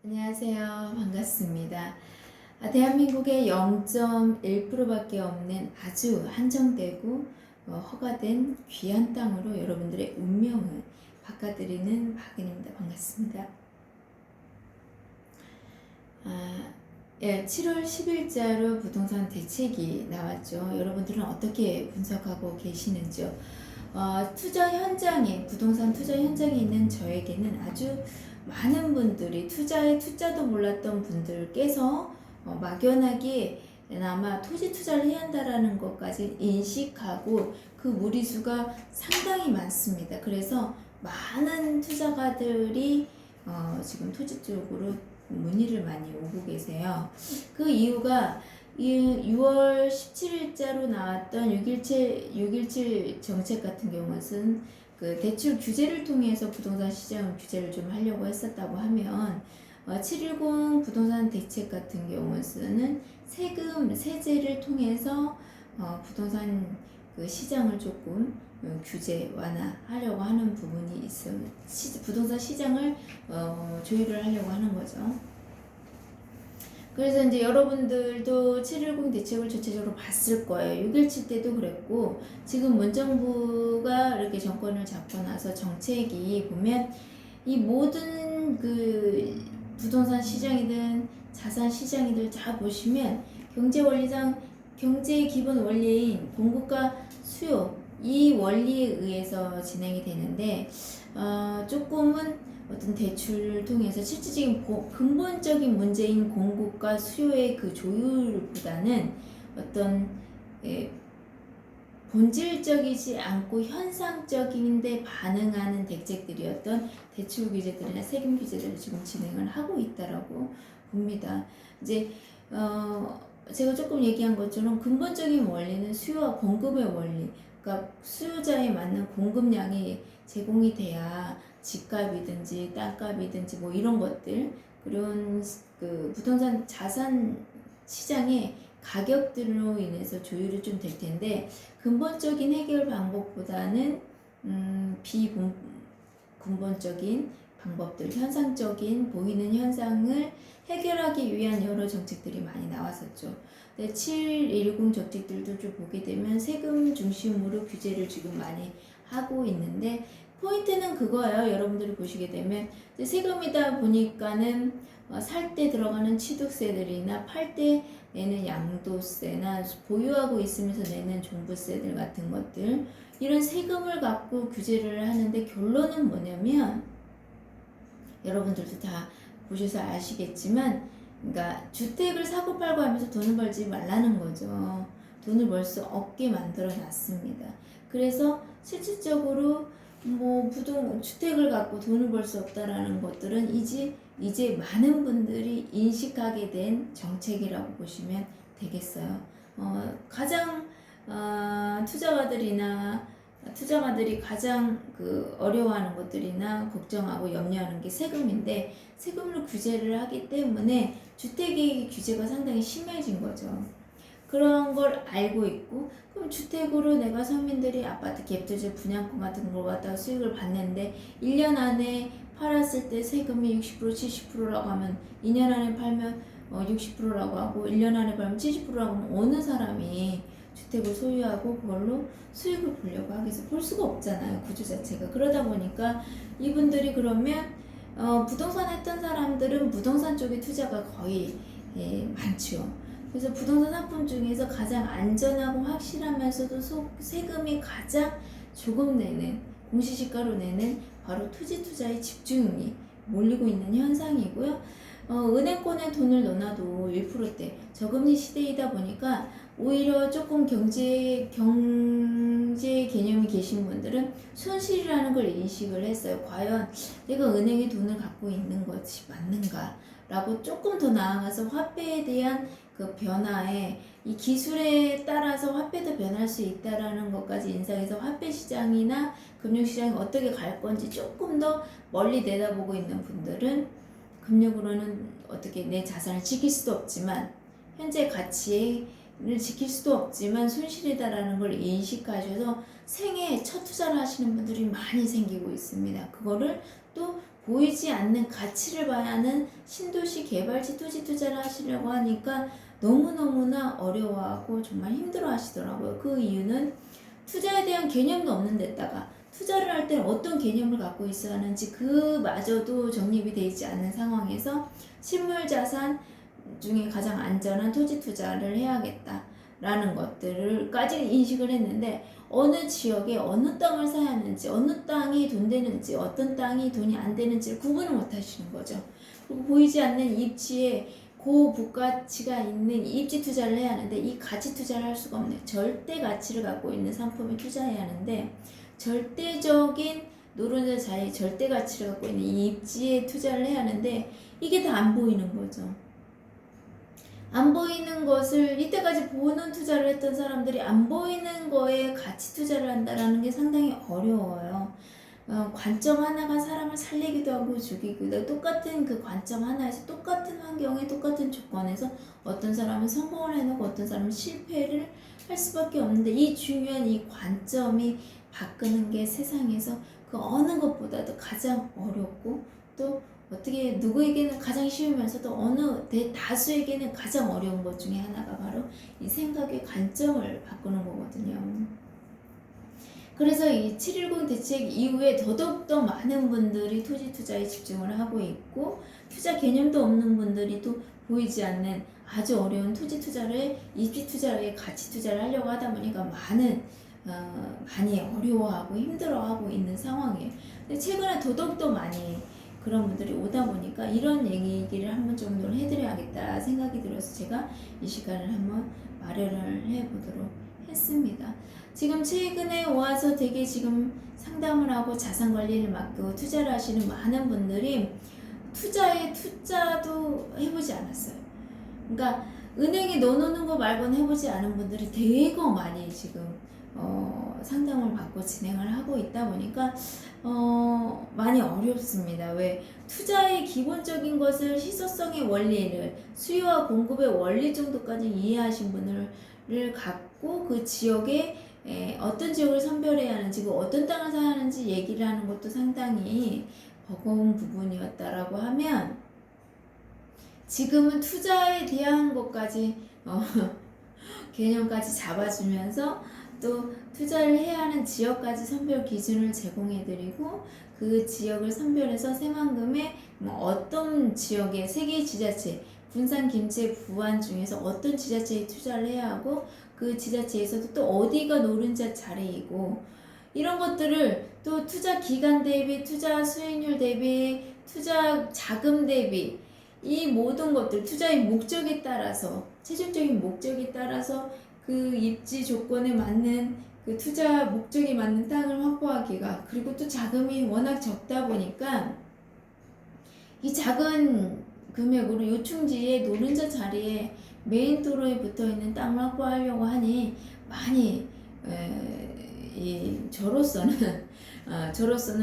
안녕하세요. 반갑습니다. 대한민국의 0.1%밖에 없는 아주 한정되고 허가된 귀한 땅으로 여러분들의 운명을 바꿔드리는 박은입니다. 반갑습니다. 7월 10일자로 부동산 대책이 나왔죠. 여러분들은 어떻게 분석하고 계시는지요? 투자 현장에, 부동산 투자 현장에 있는 저에게는 아주 많은 분들이 투자도 몰랐던 분들께서 막연하게 아마 토지 투자를 해야 한다라는 것까지 인식하고 그 무리수가 상당히 많습니다. 그래서 많은 투자가들이 지금 토지 쪽으로 문의를 많이 오고 계세요. 그 이유가 6월 17일자로 나왔던 6.17 정책 같은 경우는 그 대출 규제를 통해서 부동산 시장 규제를 좀 하려고 했었다고 하면 710 부동산 대책 같은 경우는 세제를 통해서 부동산 그 시장을 조금 규제 완화하려고 하는 부분이 있어요. 부동산 시장을 조율을 하려고 하는 거죠. 그래서 이제 여러분들도 710 대책을 전체적으로 봤을 거예요. 6.17 때도 그랬고, 지금 문정부가 이렇게 정권을 잡고 나서 정책이 보면 이 모든 그 부동산 시장이든 자산 시장이든 다 보시면 경제 원리상 경제의 기본 원리인 공급과 수요, 이 원리에 의해서 진행이 되는데 조금은 어떤 대출을 통해서 실질적인 근본적인 문제인 공급과 수요의 그 조율보다는 어떤 본질적이지 않고 현상적인데 반응하는 대책들이었던 대출 규제들이나 세금 규제들을 지금 진행을 하고 있다라고 봅니다. 이제 제가 조금 얘기한 것처럼 근본적인 원리는 수요와 공급의 원리, 그러니까 수요자에 맞는 공급량이 제공이 돼야 집값이든지 땅값이든지 뭐 이런 것들, 그런 그 부동산 자산 시장의 가격들로 인해서 조율이 좀 될 텐데, 근본적인 해결 방법보다는 비근본적인 방법들, 현상적인 보이는 현상을 해결하기 위한 여러 정책들이 많이 나왔었죠. 710 정책들도 좀 보게 되면 세금 중심으로 규제를 지금 많이 하고 있는데, 포인트는 그거예요. 여러분들이 보시게 되면 세금이다 보니까는 살 때 들어가는 취득세들이나 팔 때 내는 양도세나 보유하고 있으면서 내는 종부세들 같은 것들, 이런 세금을 갖고 규제를 하는데, 결론은 뭐냐면 여러분들도 다 보셔서 아시겠지만, 그러니까 주택을 사고 팔고 하면서 돈을 벌지 말라는 거죠. 돈을 벌 수 없게 만들어 놨습니다. 그래서 실질적으로 뭐 주택을 갖고 돈을 벌 수 없다라는 것들은 이제 많은 분들이 인식하게 된 정책이라고 보시면 되겠어요. 가장 투자가들이 가장 그 어려워하는 것들이나 걱정하고 염려하는 게 세금인데, 세금으로 규제를 하기 때문에 주택의 규제가 상당히 심해진 거죠. 그런 걸 알고 있고, 그럼 주택으로 내가 서민들이 아파트 갭투자 분양권 같은 걸 갖다가 수익을 받는데 1년 안에 팔았을 때 세금이 60% 70%라고 하면 2년 안에 팔면 60%라고 하고 1년 안에 팔면 70%라고 하면 어느 사람이 주택을 소유하고 그걸로 수익을 보려고 하겠어? 볼 수가 없잖아요, 구조 자체가. 그러다 보니까 이분들이 그러면 부동산 했던 사람들은 부동산 쪽에 투자가 거의 많죠. 그래서 부동산 상품 중에서 가장 안전하고 확실하면서도 세금이 가장 조금 내는, 공시지가로 내는 바로 토지 투자에 집중이 몰리고 있는 현상이고요. 은행권에 돈을 넣어놔도 1%대 저금리 시대이다 보니까 오히려 조금 경제 개념이 계신 분들은 손실이라는 걸 인식을 했어요. 과연 내가 은행에 돈을 갖고 있는 것이 맞는가? 라고 조금 더 나아가서 화폐에 대한 그 변화에, 이 기술에 따라서 화폐도 변할 수 있다라는 것까지 인상해서 화폐 시장이나 금융 시장이 어떻게 갈 건지 조금 더 멀리 내다보고 있는 분들은, 금융으로는 어떻게 내 자산을 지킬 수도 없지만 현재 가치를 지킬 수도 없지만 손실이다라는 걸 인식하셔서 생애 첫 투자를 하시는 분들이 많이 생기고 있습니다. 그거를 또 보이지 않는 가치를 봐야 하는 신도시 개발지 토지 투자를 하시려고 하니까 너무너무나 어려워하고 정말 힘들어 하시더라고요. 그 이유는 투자에 대한 개념도 없는 데다가 투자를 할 때는 어떤 개념을 갖고 있어야 하는지 그마저도 정립이 되어 있지 않는 상황에서 실물자산 중에 가장 안전한 토지 투자를 해야겠다라는 것들을까지 인식을 했는데 어느 지역에 어느 땅을 사야 하는지 어느 땅이 돈 되는지 어떤 땅이 돈이 안 되는지를 구분을 못 하시는 거죠. 그리고 보이지 않는 입지에 고부가치가 있는 입지 투자를 해야 하는데 이 가치 투자를 할 수가 없네요. 절대 가치를 갖고 있는 상품에 투자해야 하는데 절대적인 노른자 자의 절대 가치를 갖고 있는 이 입지에 투자를 해야 하는데 이게 다 안 보이는 거죠. 안 보이는 것을 이때까지 보는 투자를 했던 사람들이 안 보이는 거에 가치 투자를 한다라는 게 상당히 어려워요. 관점 하나가 사람을 살리기도 하고 죽이기도 하고 똑같은 그 관점 하나에서 똑같은 환경에 똑같은 조건에서 어떤 사람은 성공을 해놓고 어떤 사람은 실패를 할 수밖에 없는데 이 중요한 이 관점이 바꾸는 게 세상에서 그 어느 것보다도 가장 어렵고 또 어떻게 누구에게는 가장 쉬우면서도 어느 대다수에게는 가장 어려운 것 중에 하나가 바로 이 생각의 관점을 바꾸는 거거든요. 그래서 이 7.10 대책 이후에 더더욱더 많은 분들이 토지 투자에 집중을 하고 있고 투자 개념도 없는 분들이 또 보이지 않는 아주 어려운 토지 투자를 입지 투자에 가치 투자를 하려고 하다 보니까 많이 어려워하고 힘들어하고 있는 상황이에요. 근데 최근에 더더욱더 많이 그런 분들이 오다 보니까 이런 얘기를 한번 정도는 해드려야겠다 생각이 들어서 제가 이 시간을 한번 마련을 해보도록 했습니다. 지금 최근에 와서 되게 지금 상담을 하고 자산 관리를 맡고 투자를 하시는 많은 분들이 투자도 해보지 않았어요. 그러니까 은행에 넣어놓는 거 말고는 해보지 않은 분들이 되게 많이 지금 상담을 받고 진행을 하고 있다 보니까 많이 어렵습니다. 왜 투자의 기본적인 것을 희소성의 원리를 수요와 공급의 원리 정도까지 이해하신 분을 갖고 그 지역에 어떤 지역을 선별해야 하는지 어떤 땅을 사야 하는지 얘기를 하는 것도 상당히 버거운 부분이었다라고 하면 지금은 투자에 대한 것까지 개념까지 잡아주면서 또 투자를 해야 하는 지역까지 선별 기준을 제공해드리고 그 지역을 선별해서 새만금에 어떤 지역의 세개 지자체 군산, 김제, 부안 중에서 어떤 지자체에 투자를 해야 하고 그 지자체에서도 또 어디가 노른자 자리이고 이런 것들을 또 투자 기간 대비, 투자 수익률 대비, 투자 자금 대비 이 모든 것들 투자의 목적에 따라서 최종적인 목적에 따라서 그 입지 조건에 맞는 그 투자 목적에 맞는 땅을 확보하기가 그리고 또 자금이 워낙 적다 보니까 이 작은 금액으로 요충지의 노른자 자리에 메인 도로에 붙어있는 땅을 확보하려고 하니 많이 저로서는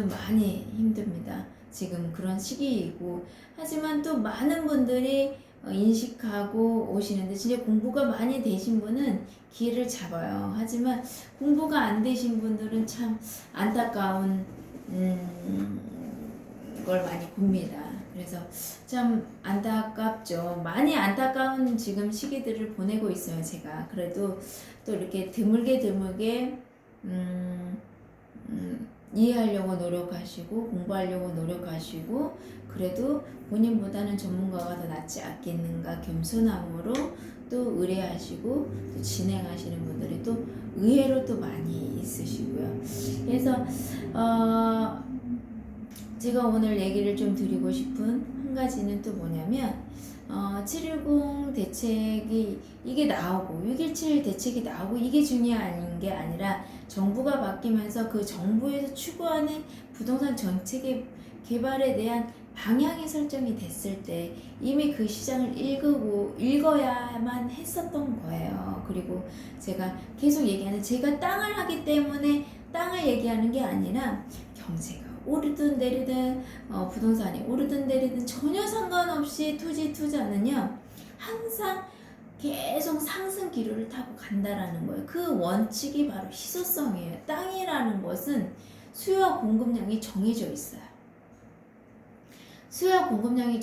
많이 힘듭니다. 지금 그런 시기이고 하지만 또 많은 분들이 인식하고 오시는데 진짜 공부가 많이 되신 분은 기회를 잡아요. 하지만 공부가 안 되신 분들은 참 안타까운 걸 많이 봅니다. 그래서 참 안타깝죠. 많이 안타까운 지금 시기들을 보내고 있어요. 제가 그래도 또 이렇게 드물게 이해하려고 노력하시고 공부하려고 노력하시고 그래도 본인보다는 전문가가 더 낫지 않겠는가 겸손함으로 또 의뢰하시고 또 진행하시는 분들이 또 의외로 또 많이 있으시고요. 그래서 제가 오늘 얘기를 좀 드리고 싶은 한 가지는 또 뭐냐면 7.10 대책이 이게 나오고 6.17 대책이 나오고 이게 중요한 게 아니라 정부가 바뀌면서 그 정부에서 추구하는 부동산 정책의 개발에 대한 방향이 설정이 됐을 때 이미 그 시장을 읽어야만 했었던 거예요. 그리고 제가 계속 얘기하는 제가 땅을 하기 때문에 땅을 얘기하는 게 아니라 경제가 오르든 내리든 부동산이 오르든 내리든 전혀 상관없이 토지 투자는요 항상 계속 상승 기류를 타고 간다라는 거예요. 그 원칙이 바로 희소성이에요. 땅이라는 것은 수요와 공급량이 정해져 있어요. 수요와 공급량이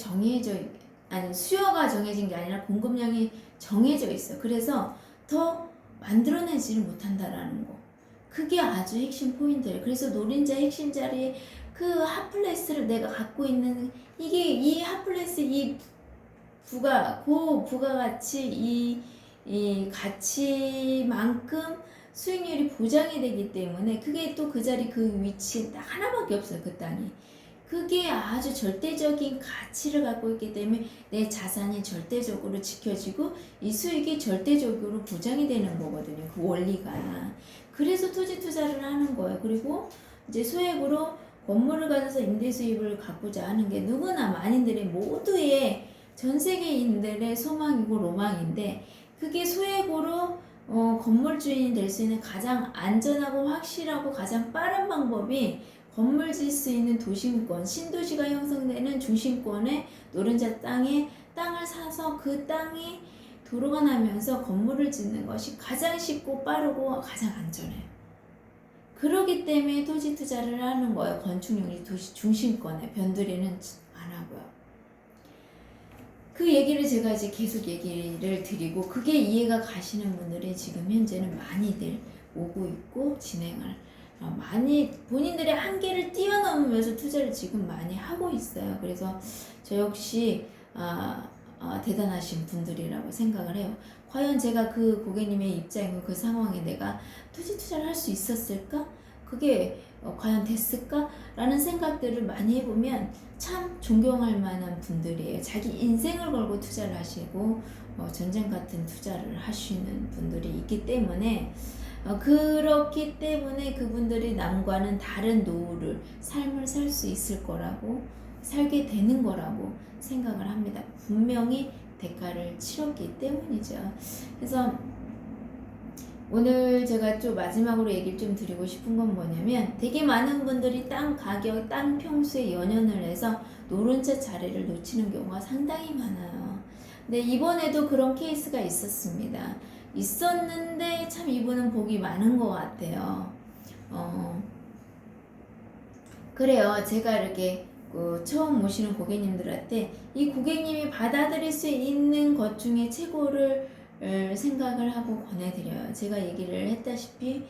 아니 수요가 정해진 게 아니라 공급량이 정해져 있어. 그래서 더 만들어내지를 못한다라는 거. 그게 아주 핵심 포인트예요. 그래서 노린자 핵심 자리에 그 핫플레스를 내가 갖고 있는 이게 이 핫플레스 이 부가가치 이 가치만큼 수익률이 보장이 되기 때문에 그게 또 그 자리 그 위치에 딱 하나밖에 없어요. 그 땅이. 그게 아주 절대적인 가치를 갖고 있기 때문에 내 자산이 절대적으로 지켜지고 이 수익이 절대적으로 보장이 되는 거거든요. 그 원리가. 그래서 토지 투자를 하는 거예요. 그리고 이제 소액으로 건물을 가져서 임대 수입을 갖고자 하는 게 누구나 만인들의 모두의 전 세계인들의 소망이고 로망인데 그게 소액으로 건물주인이 될 수 있는 가장 안전하고 확실하고 가장 빠른 방법이 건물 질 수 있는 도심권, 신도시가 형성되는 중심권의 노른자 땅에 땅을 사서 그 땅이 도로가 나면서 건물을 짓는 것이 가장 쉽고 빠르고 가장 안전해요. 그렇기 때문에 토지 투자를 하는 거예요. 건축용지 도시 중심권에 변두리는 안 하고요. 그 얘기를 제가 이제 계속 얘기를 드리고 그게 이해가 가시는 분들이 지금 현재는 많이들 오고 있고 진행을 많이 본인들의 한계를 뛰어넘으면서 투자를 지금 많이 하고 있어요. 그래서 저 역시 대단하신 분들이라고 생각을 해요. 과연 제가 그 고객님의 입장이고 그 상황에 내가 토지 투자를 할 수 있었을까? 그게 과연 됐을까? 라는 생각들을 많이 해보면 참 존경할 만한 분들이에요. 자기 인생을 걸고 투자를 하시고 전쟁 같은 투자를 하시는 분들이 있기 때문에 그렇기 때문에 그분들이 남과는 다른 노후를 삶을 살 수 있을 거라고 살게 되는 거라고 생각을 합니다. 분명히 대가를 치렀기 때문이죠. 그래서 오늘 제가 좀 마지막으로 얘기를 좀 드리고 싶은 건 뭐냐면 되게 많은 분들이 땅 가격, 땅 평수에 연연을 해서 노른자 자리를 놓치는 경우가 상당히 많아요. 근데 이번에도 그런 케이스가 있었습니다. 있었는데 참 이분은 복이 많은 것 같아요. 그래요. 제가 이렇게 처음 모시는 고객님들한테 이 고객님이 받아들일 수 있는 것 중에 최고를 생각을 하고 권해드려요. 제가 얘기를 했다시피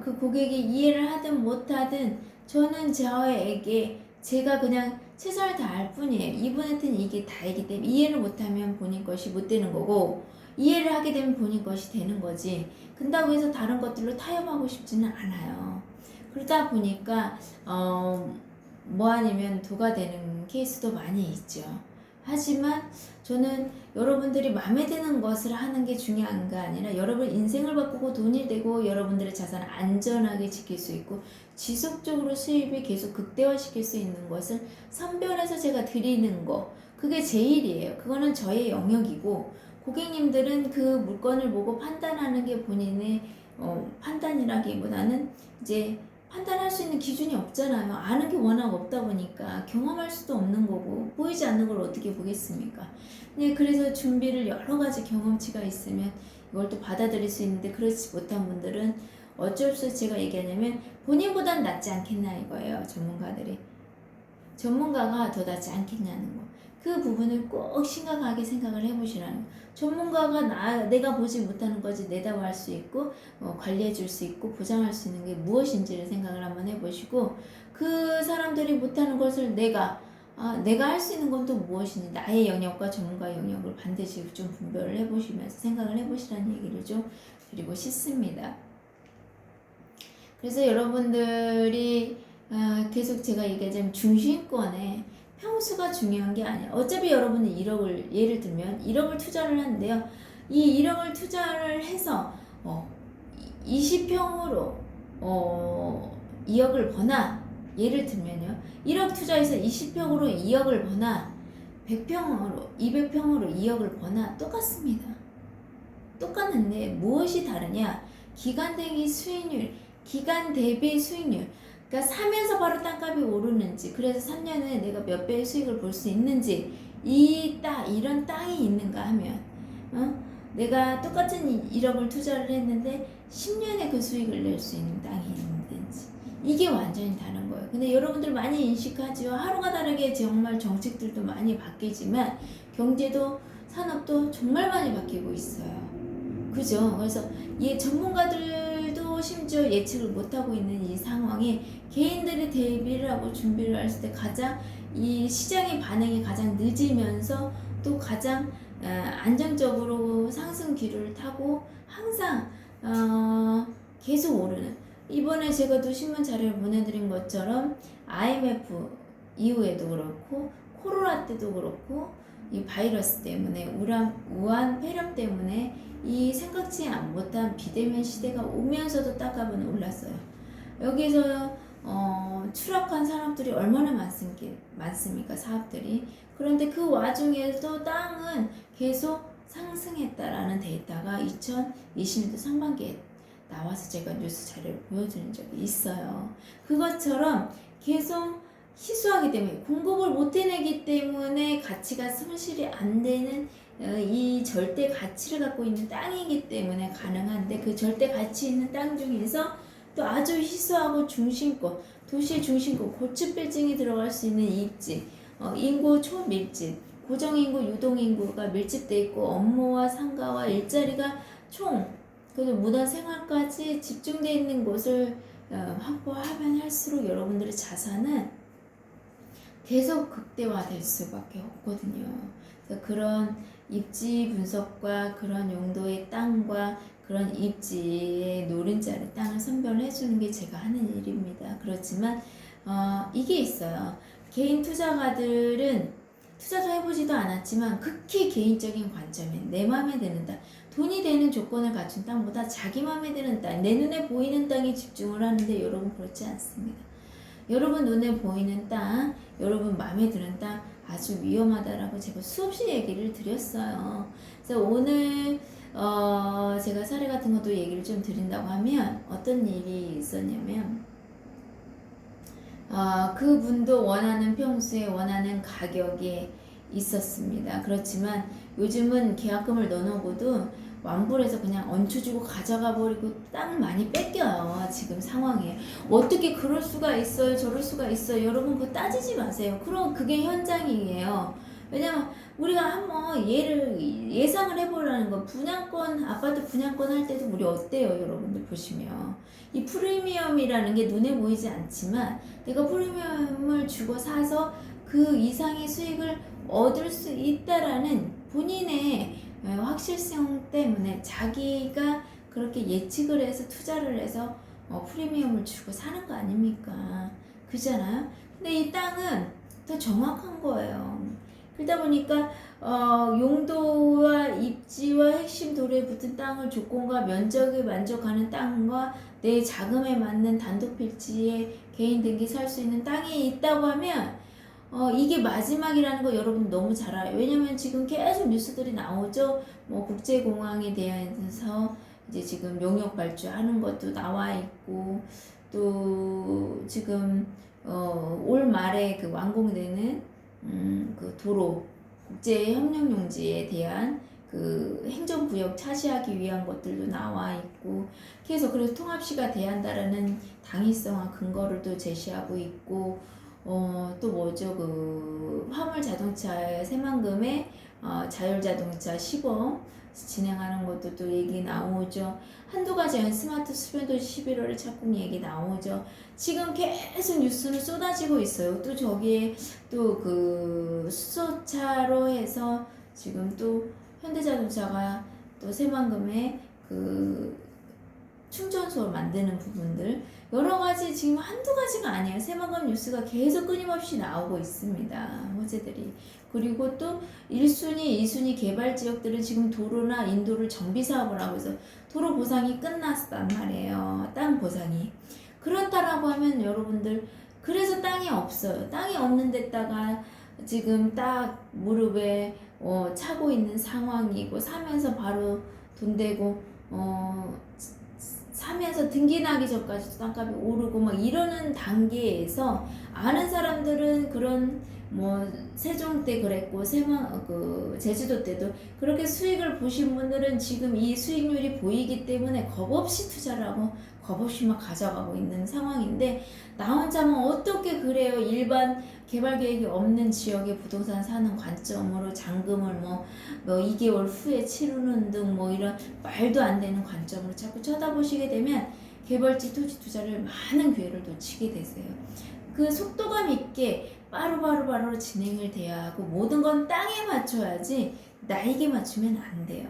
그 고객이 이해를 하든 못하든 저는 저에게 제가 그냥 최선을 다할 뿐이에요. 이분한테는 이게 다이기 때문에 이해를 못하면 본인 것이 못 되는 거고 이해를 하게 되면 본인 것이 되는 거지. 근다고 해서 다른 것들로 타협하고 싶지는 않아요. 그러다 보니까 뭐 아니면 도가 되는 케이스도 많이 있죠. 하지만 저는 여러분들이 마음에 드는 것을 하는 게 중요한 게 아니라 여러분 인생을 바꾸고 돈이 되고 여러분들의 자산을 안전하게 지킬 수 있고 지속적으로 수입이 계속 극대화시킬 수 있는 것을 선별해서 제가 드리는 거 그게 제 일이에요. 그거는 저의 영역이고 고객님들은 그 물건을 보고 판단하는 게 본인의 판단이라기보다는 이제 판단할 수 있는 기준이 없잖아요. 아는 게 워낙 없다 보니까 경험할 수도 없는 거고 보이지 않는 걸 어떻게 보겠습니까? 네, 그래서 준비를 여러 가지 경험치가 있으면 이걸 또 받아들일 수 있는데 그렇지 못한 분들은 어쩔 수 없이 제가 얘기하냐면 본인보단 낫지 않겠나 이거예요. 전문가가 더 낫지 않겠냐는 거. 그 부분을 꼭 심각하게 생각을 해보시라는 거. 전문가가 내가 보지 못하는 거지 내다볼 수 있고 관리해 줄 수 있고 보장할 수 있는 게 무엇인지를 생각을 한번 해보시고 그 사람들이 못하는 것을 내가 할 수 있는 건 또 무엇인지 나의 영역과 전문가의 영역을 반드시 좀 분별을 해보시면서 생각을 해보시라는 얘기를 좀 드리고 싶습니다. 그래서 여러분들이 계속 제가 얘기하자면 중심권에 평수가 중요한 게 아니에요. 어차피 여러분은 1억을 예를 들면 1억을 투자를 하는데요. 이 1억을 투자를 해서 20평으로 2억을 버나 예를 들면요. 1억 투자해서 20평으로 2억을 버나 100평으로 200평으로 2억을 버나 똑같습니다. 똑같은데 무엇이 다르냐? 기간 대비 수익률 그러니까 사면서 바로 땅값이 오르는지 그래서 3년에 내가 몇 배의 수익을 볼 수 있는지 이런 땅이 있는가 하면 내가 똑같은 1억을 투자를 했는데 10년에 그 수익을 낼 수 있는 땅이 있는지 이게 완전히 다른 거예요. 근데 여러분들 많이 인식하죠. 하루가 다르게 정말 정책들도 많이 바뀌지만 경제도 산업도 정말 많이 바뀌고 있어요. 그죠? 그래서 전문가들도 심지어 예측을 못하고 있는 이 상황에 개인들이 대비를 하고 준비를 했을 때 가장 이 시장의 반응이 가장 늦으면서 또 가장 안정적으로 상승 기류를 타고 항상 계속 오르는, 이번에 제가 또 신문 자료를 보내드린 것처럼 IMF 이후에도 그렇고 코로나 때도 그렇고 이 바이러스 때문에 우한 폐렴 때문에 이 생각지 못한 비대면 시대가 오면서도 땅값은 올랐어요. 여기서 추락한 사람들이 얼마나 많습니까? 사업들이. 그런데 그 와중에도 땅은 계속 상승했다라는 데이터가 2020년도 상반기에 나와서 제가 뉴스 자료를 보여드린 적이 있어요. 그것처럼 계속 희소하기 때문에, 공급을 못 해내기 때문에 가치가 손실이 안 되는 이 절대 가치를 갖고 있는 땅이기 때문에 가능한데, 그 절대 가치 있는 땅 중에서 또 아주 희소하고 중심권, 도시의 중심권, 고층 빌딩이 들어갈 수 있는 입지, 인구 초밀집, 고정인구, 유동인구가 밀집돼 있고 업무와 상가와 일자리가 그리고 문화생활까지 집중되어 있는 곳을 확보하면 할수록 여러분들의 자산은 계속 극대화될 수밖에 없거든요. 그래서 그런 입지 분석과 그런 용도의 땅과 그런 입지의 노른자리 땅을 선별해 주는 게 제가 하는 일입니다. 그렇지만 이게 있어요. 개인 투자가들은 투자도 해보지도 않았지만 극히 개인적인 관점에 내 마음에 드는 땅, 돈이 되는 조건을 갖춘 땅보다 자기 마음에 드는 땅, 내 눈에 보이는 땅에 집중을 하는데 여러분 그렇지 않습니다. 여러분 눈에 보이는 땅, 여러분 마음에 드는 땅 아주 위험하다라고 제가 수없이 얘기를 드렸어요. 그래서 오늘 제가 사례 같은 것도 얘기를 좀 드린다고 하면 어떤 일이 있었냐면 그분도 평소에 원하는 가격에 있었습니다. 그렇지만 요즘은 계약금을 넣어놓고도 완불해서 그냥 얹혀주고 가져가 버리고 땅을 많이 뺏겨요. 지금 상황에 어떻게 그럴 수가 있어요, 저럴 수가 있어요. 여러분 그거 따지지 마세요. 그럼 그게 현장이에요. 왜냐면 우리가 한번 예상을 해보라는 거, 아파트 분양권 할 때도 우리 어때요? 여러분들 보시면 이 프리미엄이라는 게 눈에 보이지 않지만 내가 프리미엄을 주고 사서 그 이상의 수익을 얻을 수 있다라는 본인의 확실성 때문에 자기가 그렇게 예측을 해서 투자를 해서 프리미엄을 주고 사는 거 아닙니까? 그잖아요? 근데 이 땅은 더 정확한 거예요. 그러다 보니까 용도와 입지와 핵심 도로에 붙은 땅을 조건과 면적에 만족하는 땅과 내 자금에 맞는 단독 필지에 개인 등기 살 수 있는 땅이 있다고 하면 이게 마지막이라는 거 여러분 너무 잘 알아요. 왜냐면 지금 계속 뉴스들이 나오죠. 뭐 국제공항에 대해서 이제 지금 용역 발주하는 것도 나와 있고, 또 지금 올 말에 그 완공되는 그 도로 국제협력용지에 대한 그 행정구역 차지하기 위한 것들도 나와 있고, 계속 그래서 통합시가 돼야한다라는 당위성과 근거를 또 제시하고 있고, 또 뭐죠, 그 화물 자동차의 새만금에 자율자동차 시범 진행하는 것도 또 얘기 나오죠. 한두 가지 아니라 스마트 수변도시 11월에 착공 얘기 나오죠. 지금 계속 뉴스는 쏟아지고 있어요. 또 저기에 또 그 수소차로 해서 지금 또 현대자동차가 또 새만금에 그 충전소를 만드는 부분들, 여러 가지 지금 한두 가지가 아니에요. 새만금 뉴스가 계속 끊임없이 나오고 있습니다. 호재들이. 그리고 또 1순위, 2순위 개발 지역들은 지금 도로나 인도를 정비 사업을 하고 있어서 도로 보상이 끝났단 말이에요. 땅 보상이. 그렇다라고 하면 여러분들, 그래서 땅이 없어요. 땅이 없는 데다가 지금 딱 무릎에 차고 있는 상황이고, 사면서 바로 돈 되고 사면서 등기 나기 전까지도 땅값이 오르고 막 이러는 단계에서 아는 사람들은 그런 뭐 세종 때 그랬고 제주도 때도 그렇게 수익을 보신 분들은 지금 이 수익률이 보이기 때문에 겁없이 투자를 하고 겁없이 막 가져가고 있는 상황인데, 나 혼자만 어떻게 그래요? 일반 개발 계획이 없는 지역에 부동산 사는 관점으로 잔금을 뭐 2개월 후에 치르는 등 뭐 이런 말도 안 되는 관점으로 자꾸 쳐다보시게 되면 개발지 토지 투자를 많은 기회를 놓치게 되세요. 그 속도감 있게 바로바로 진행을 돼야 하고, 모든 건 땅에 맞춰야지 나에게 맞추면 안 돼요.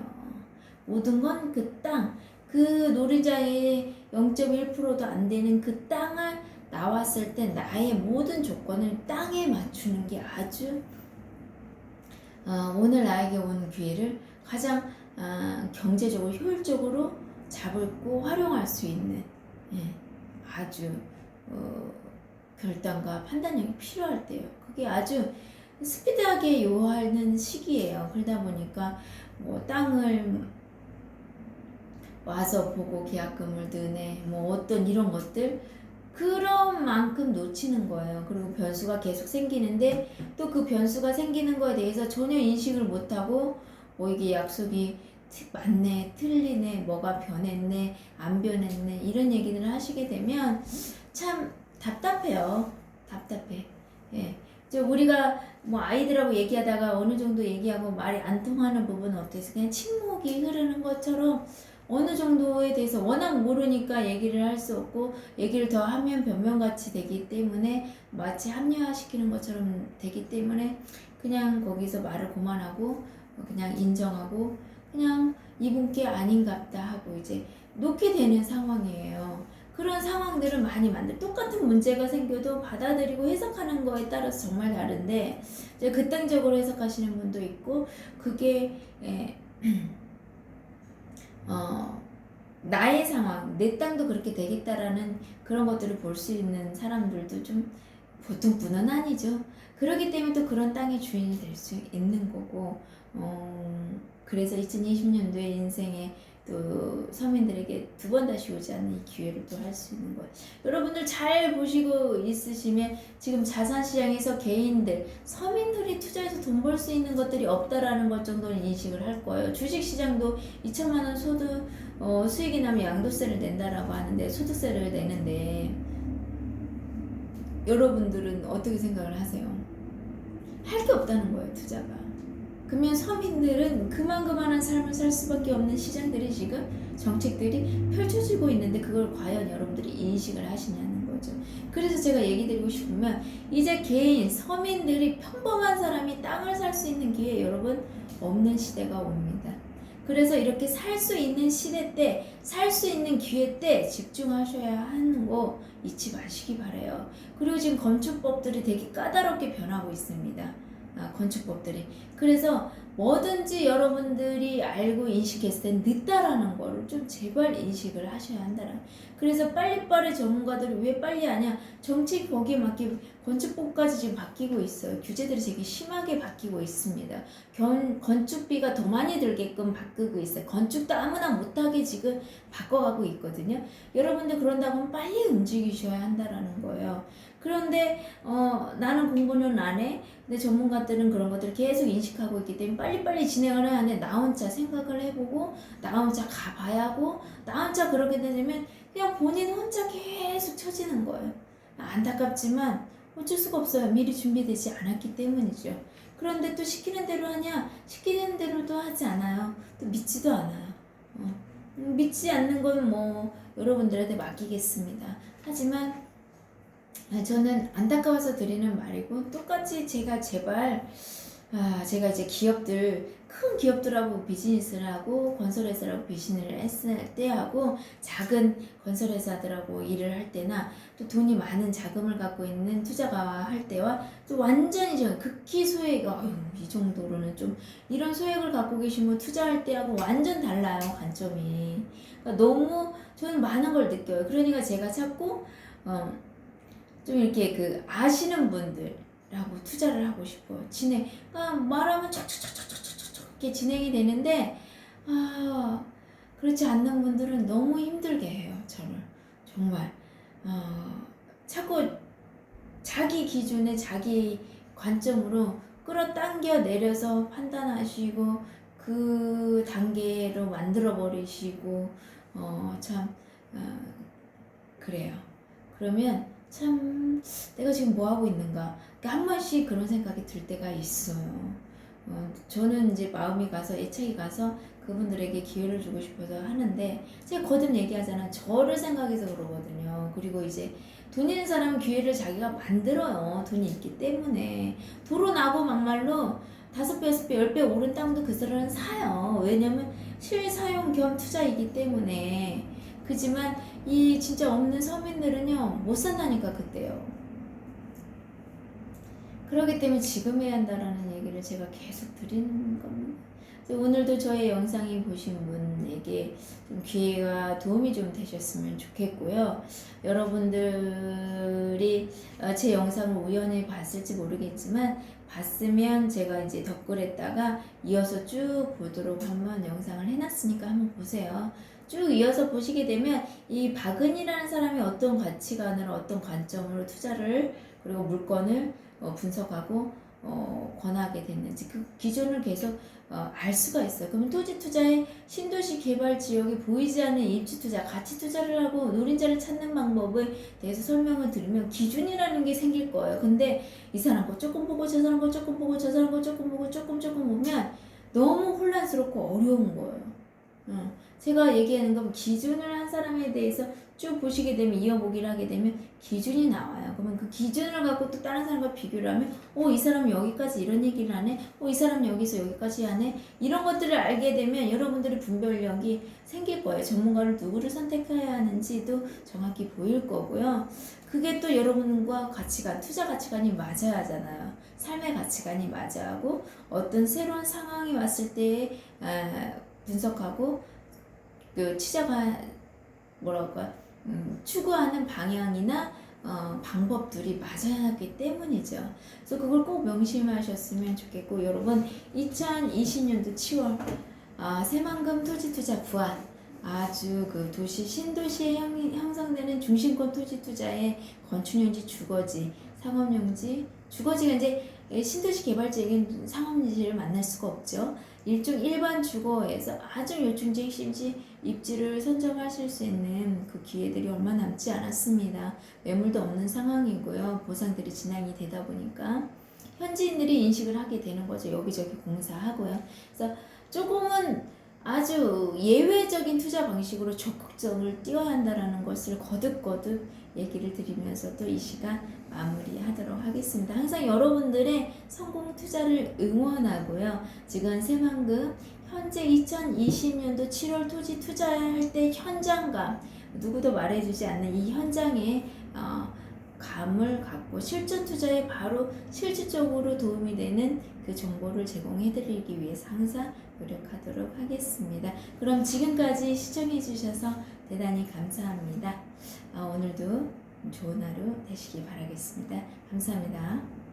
모든 건 그 땅, 그 노른자의 0.1%도 안 되는 그 땅을 나왔을 때 나의 모든 조건을 땅에 맞추는 게 아주 오늘 나에게 온 기회를 가장 경제적으로 효율적으로 잡고 활용할 수 있는, 아주 결단과 판단력이 필요할 때요. 그게 아주 스피드하게 요하는 시기예요. 그러다 보니까 뭐 땅을 와서 보고 계약금을 드네, 뭐 어떤 이런 것들, 그런 만큼 놓치는 거예요. 그리고 변수가 계속 생기는데 또 그 변수가 생기는 거에 대해서 전혀 인식을 못하고 뭐 이게 약속이 맞네, 틀리네, 뭐가 변했네, 안 변했네, 이런 얘기를 하시게 되면 참 답답해요. 답답해. 예. 우리가 뭐 아이들하고 얘기하다가 어느 정도 얘기하고 말이 안 통하는 부분은 어때서 그냥 침묵이 흐르는 것처럼, 어느 정도에 대해서 워낙 모르니까 얘기를 할 수 없고, 얘기를 더 하면 변명같이 되기 때문에 마치 합리화시키는 것처럼 되기 때문에 그냥 거기서 말을 그만하고 그냥 인정하고 그냥 이분께 아닌갑다 하고 이제 놓게 되는 상황이에요. 그런 상황들을 많이 똑같은 문제가 생겨도 받아들이고 해석하는 거에 따라서 정말 다른데, 이제 극단적으로 해석하시는 분도 있고, 그게 나의 상황, 내 땅도 그렇게 되겠다라는 그런 것들을 볼 수 있는 사람들도 좀 보통 분은 아니죠. 그렇기 때문에 또 그런 땅의 주인이 될 수 있는 거고, 그래서 2020년도에 인생에 또 서민들에게 두 번 다시 오지 않는 이 기회를 또 할 수 있는 거예요. 여러분들 잘 보시고 있으시면 지금 자산시장에서 개인들, 서민들이 투자해서 돈 벌 수 있는 것들이 없다라는 것 정도는 인식을 할 거예요. 주식시장도 2천만 원 수익이 나면 양도세를 낸다라고 하는데, 소득세를 내는데, 여러분들은 어떻게 생각을 하세요? 할 게 없다는 거예요, 투자가. 그러면 서민들은 그만한 삶을 살 수밖에 없는 시장들이 지금 정책들이 펼쳐지고 있는데, 그걸 과연 여러분들이 인식을 하시냐는 거죠. 그래서 제가 얘기 드리고 싶으면, 이제 개인 서민들이 평범한 사람이 땅을 살 수 있는 기회 여러분 없는 시대가 옵니다. 그래서 이렇게 살 수 있는 시대 때, 살 수 있는 기회 때 집중하셔야 하는 거 잊지 마시기 바래요. 그리고 지금 건축법들이 되게 까다롭게 변하고 있습니다. 건축법들이. 그래서 뭐든지 여러분들이 알고 인식했을 땐 늦다라는 거를 좀 제발 인식을 하셔야 한다는. 그래서 빨리빨리 전문가들이 왜 빨리 하냐? 정책 거기에 맞게 건축법까지 지금 바뀌고 있어요. 규제들이 되게 심하게 바뀌고 있습니다. 건축비가 더 많이 들게끔 바꾸고 있어요. 건축도 아무나 못하게 지금 바꿔가고 있거든요. 여러분들 그런다고 빨리 움직이셔야 한다라는 거예요. 그런데 나는 공부는 안 해. 근데 전문가들은 그런 것들을 계속 인식하고 있기 때문에 빨리빨리 진행을 해야 하는데, 나 혼자 생각을 해보고 나 혼자 가봐야 하고 나 혼자 그렇게 되면 그냥 본인 혼자 계속 처지는 거예요. 안타깝지만 어쩔 수가 없어요. 미리 준비되지 않았기 때문이죠. 그런데 또 시키는 대로 하냐? 시키는 대로도 하지 않아요. 또 믿지도 않아요. 믿지 않는 건 뭐 여러분들한테 맡기겠습니다. 하지만 저는 안타까워서 드리는 말이고, 똑같이 제가 제발 제가 이제 큰 기업들하고 비즈니스를 하고 건설회사라고 비즈니스를 했을 때하고 작은 건설회사들하고 일을 할 때나 또 돈이 많은 자금을 갖고 있는 투자가 할 때와 또 완전히 극히 소액, 이 정도로는 좀 이런 소액을 갖고 계시면 투자할 때하고 완전 달라요, 관점이. 그러니까 너무 저는 많은 걸 느껴요. 그러니까 제가 자꾸 좀 이렇게 아시는 분들하고 투자를 하고 싶어요. 그러니까 말하면 촉촉촉촉촉촉 이렇게 진행이 되는데, 그렇지 않는 분들은 너무 힘들게 해요, 저를. 정말. 자꾸 자기 기준에 자기 관점으로 끌어당겨 내려서 판단하시고 그 단계로 만들어 버리시고 참 그래요. 그러면 참 내가 지금 뭐 하고 있는가? 그러니까 한 번씩 그런 생각이 들 때가 있어요. 저는 이제 마음이 가서 애착이 가서 그분들에게 기회를 주고 싶어서 하는데 제가 거듭 얘기하잖아. 저를 생각해서 그러거든요. 그리고 이제 돈 있는 사람은 기회를 자기가 만들어요. 돈이 있기 때문에. 도로 나고 막말로 5배, 6배, 10배 오른 땅도 그 사람은 사요. 왜냐면 실사용 겸 투자이기 때문에. 그지만 이 진짜 없는 서민들은요 못 산다니까 그때요. 그렇기 때문에 지금 해야 한다라는 얘기를 제가 계속 드리는 겁니다. 오늘도 저의 영상이 보신 분에게 좀 기회가 도움이 좀 되셨으면 좋겠고요. 여러분들이 제 영상을 우연히 봤을지 모르겠지만 봤으면 제가 이제 댓글에다가 이어서 쭉 보도록 한번 영상을 해놨으니까 한번 보세요. 쭉 이어서 보시게 되면 이 박은이라는 사람이 어떤 가치관으로 어떤 관점으로 투자를 그리고 물건을 분석하고 권하게 됐는지 그 기준을 계속 알 수가 있어요. 그러면 토지 투자의 신도시 개발 지역에 보이지 않는 입지 투자, 가치 투자를 하고 노린자를 찾는 방법에 대해서 설명을 드리면 기준이라는 게 생길 거예요. 근데 이 사람 거 조금 보고 저 사람 거 조금 보고 저 사람 거 조금 보고 조금 보면 너무 혼란스럽고 어려운 거예요. 제가 얘기하는 건 기준을 한 사람에 대해서 쭉 보시게 되면 이어보기를 하게 되면 기준이 나와요. 그러면 그 기준을 갖고 또 다른 사람과 비교를 하면 이 사람 여기까지 이런 얘기를 하네. 이 사람 여기서 여기까지 하네. 이런 것들을 알게 되면 여러분들의 분별력이 생길 거예요. 전문가를 누구를 선택해야 하는지도 정확히 보일 거고요. 그게 또 여러분과 가치관, 투자 가치관이 맞아야 하잖아요. 삶의 가치관이 맞아야 하고 어떤 새로운 상황이 왔을 때 분석하고 그 취자가 추구하는 방향이나 방법들이 맞아야 하기 때문이죠. 그래서 그걸 꼭 명심하셨으면 좋겠고 여러분 2020년도 7월 새만금 토지 투자 부안 아주 그 도시 신도시에 형성되는 중심권 토지 투자의 건축용지, 주거지, 상업용지, 주거지가 이제 신도시 개발지에겐 상업용지를 만날 수가 없죠. 일반 주거에서 아주 요충지, 핵심지, 입지를 선정하실 수 있는 그 기회들이 얼마 남지 않았습니다. 매물도 없는 상황이고요. 보상들이 진행이 되다 보니까 현지인들이 인식을 하게 되는 거죠. 여기저기 공사하고요. 그래서 조금은 아주 예외적인 투자 방식으로 적극적을 띄워야 한다는 것을 거듭 얘기를 드리면서 또 이 시간 마무리하도록 하겠습니다. 항상 여러분들의 성공 투자를 응원하고요. 지금 새만금 현재 2020년도 7월 토지 투자할 때 현장감 누구도 말해주지 않는 이 현장에 감을 갖고 실전 투자에 바로 실질적으로 도움이 되는 그 정보를 제공해드리기 위해서 항상 노력하도록 하겠습니다. 그럼 지금까지 시청해주셔서 대단히 감사합니다. 오늘도 좋은 하루 되시기 바라겠습니다. 감사합니다.